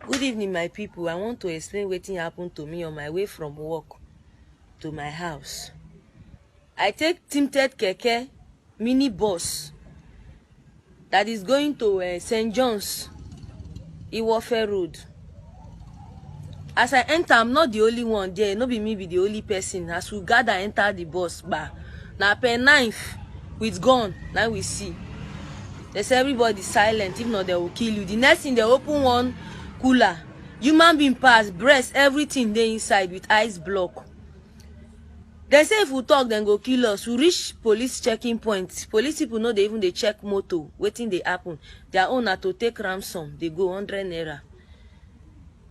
Good evening, my people. I want to explain wetin happened to me on my way from work to my house. I take tinted keke mini bus that is going to St. John's, Iwofe Road. As I enter, I'm not the only one there. No be me be the only person. As we gather enter the bus bar, na per knife with gun, now we see. They say everybody silent, if not they will kill you. The next thing, they open one cooler. Human being pass, breast, everything dey inside with ice block. They say if we talk, then go kill us. We reach police checking point. Police people know they even they check motor, waiting they happen. Their own na to take ransom. They go 100 naira.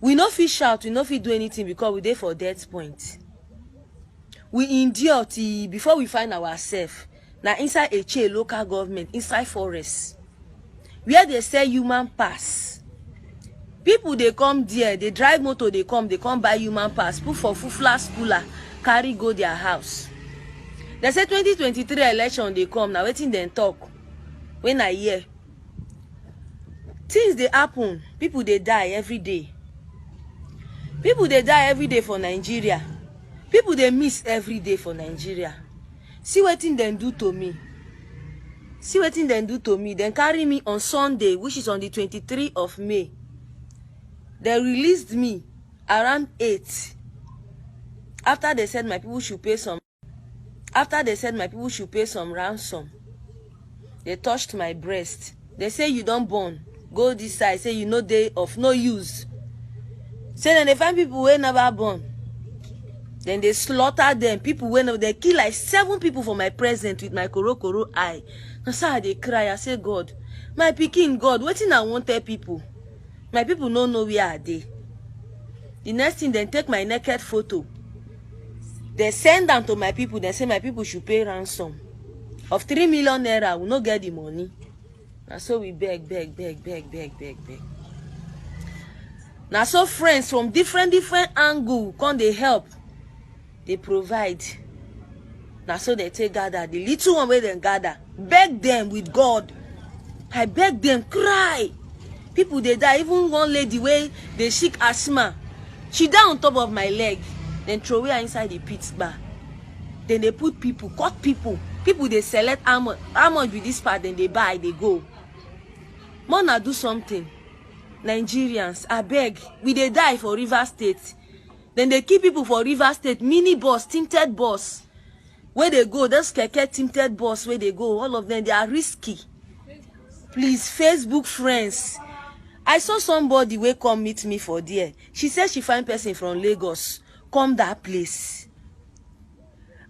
We no fit shout, we no fit do anything because we dey for death point. We endure till before we find ourselves. Now inside a local government, inside forest, where they sell human pass. People they come there, they drive motor, they come buy human pass, put for fufla schooler, carry go their house. They say 2023 election they come, now waiting then talk. When I hear things they happen, people they die every day. People they die every day for Nigeria. People they miss every day for Nigeria. See what thing they do to me. See what thing they do to me. Then carry me on Sunday, which is on the 23rd of May. They released me around 8. After they said my people should pay some. After they said my people should pay some ransom. They touched my breast. They say you don't born. Go this side. Say you know they of no use. Say then they find people who never born. Then they slaughter them. People when they kill like 7 people for my present with my koro eye. And so they cry. I say, God, my pikin, God, what thing I want tell people? My people don't know where are they. The next thing, they take my naked photo. They send them to my people. They say my people should pay ransom of 3 million naira. We not get the money. And so we beg. Now so friends from different angle come they help. They provide. Now so they take gather. The little one where they gather. Beg them with God. I beg them, cry. People they die. Even one lady where they sick asthma. She die on top of my leg. Then throw her inside the pit bar. Then they put people, cut people. People they select how much with this part, then they buy, they go. Mona do something. Nigerians, I beg. We they die for River State. Then they keep people for River State, mini bus, tinted bus. Where they go, those keke tinted bus, where they go, all of them, they are risky. Please, Facebook friends. I saw somebody where come meet me for there. She said she find person from Lagos. Come that place.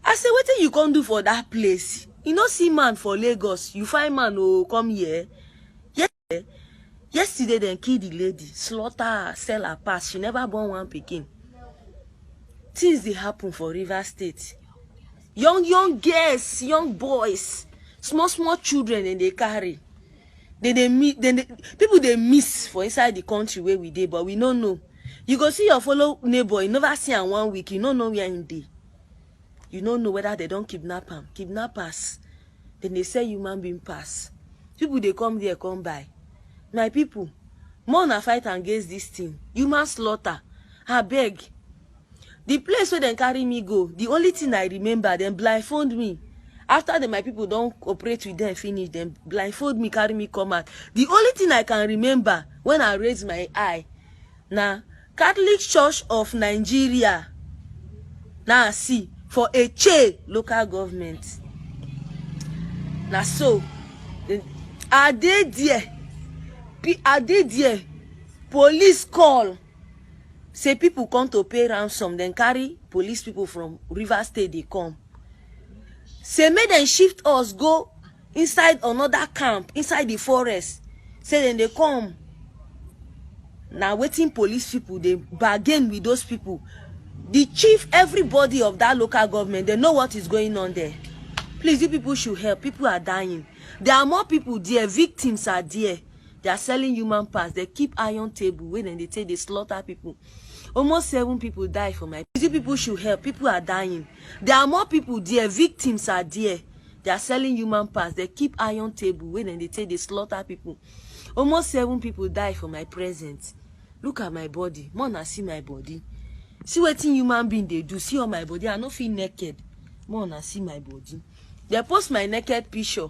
I said, what you can do for that place? You know, see man for Lagos. You find man who come here. Yesterday, then kill the lady, slaughter her, sell her pass. She never born one pikin. Things they happen for River State. Young girls, young boys, small children, and they carry. People they miss for inside the country where we dey, but we don't know. You go see your fellow neighbor, you never see him 1 week, you don't know where in dey. You don't know whether they don't kidnap him. Kidnappers. Then they say human being pass. People they come there, come by. My people, more na fight against this thing. Human slaughter. I beg. The place where they carry me go, the only thing I remember, them blindfold me. After my people don't cooperate with them, finish them, blindfold me, carry me, come out. The only thing I can remember when I raise my eye, now Catholic Church of Nigeria, now see, for a local government. Now so, are they there? Police call. Say people come to pay ransom, then carry police people from River State, they come. Say make them shift us, go inside another camp, inside the forest. Say then they come. Now waiting police people, they bargain with those people. The chief, everybody of that local government, they know what is going on there. Please, you people should help. People are dying. There are more people there. Victims are there. They are selling human parts. They keep iron table when they take they slaughter people. Almost 7 people die for my. You people should help. People are dying. There are more people there. Victims are there. They are selling human parts. They keep iron table when they take they slaughter people. Almost 7 people die for my present. Look at my body. More na see my body. See wetin human being dey do. See all my body. I no feel naked. More na see my body. They post my naked picture.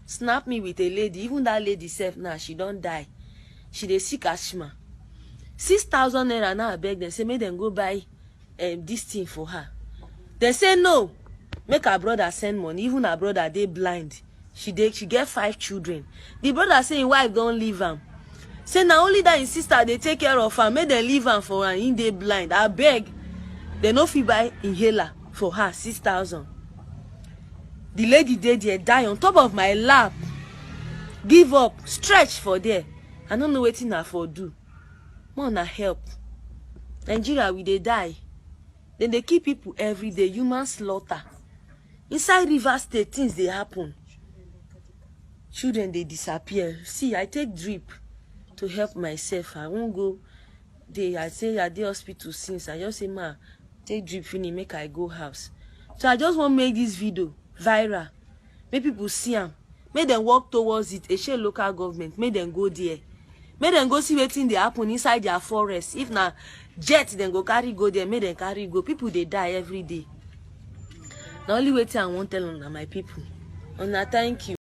Snap me with a lady. Even that lady self now, she don't die. She dey sick asthma. 6,000 naira now I beg them. Say make them go buy this thing for her. They say no. Make her brother send money. Even her brother they blind. She get 5 children. The brother say his wife don't leave him. Say now only that his sister they take care of her. Make them leave him for her. In they blind. I beg. They no fit buy inhaler for her. 6,000. The lady there die on top of my lap. Give up. Stretch for there. I don't know wetin I for do. More na help. Nigeria we dey die. Then they kill people every day. Human slaughter. Inside Rivers State things they happen. Children they disappear. See, I take drip to help myself. I won't go there. I say at the hospital since. I just say, ma, take drip finish, make I go house. So I just want to make this video viral. Make people see them. Make them walk towards it. A local government. Make them go there. Make them go see wetin dey happen inside their forest. If na jet, then go carry go there. Make them carry go. People they die every day. The only way I won't tell on my people. Una thank you.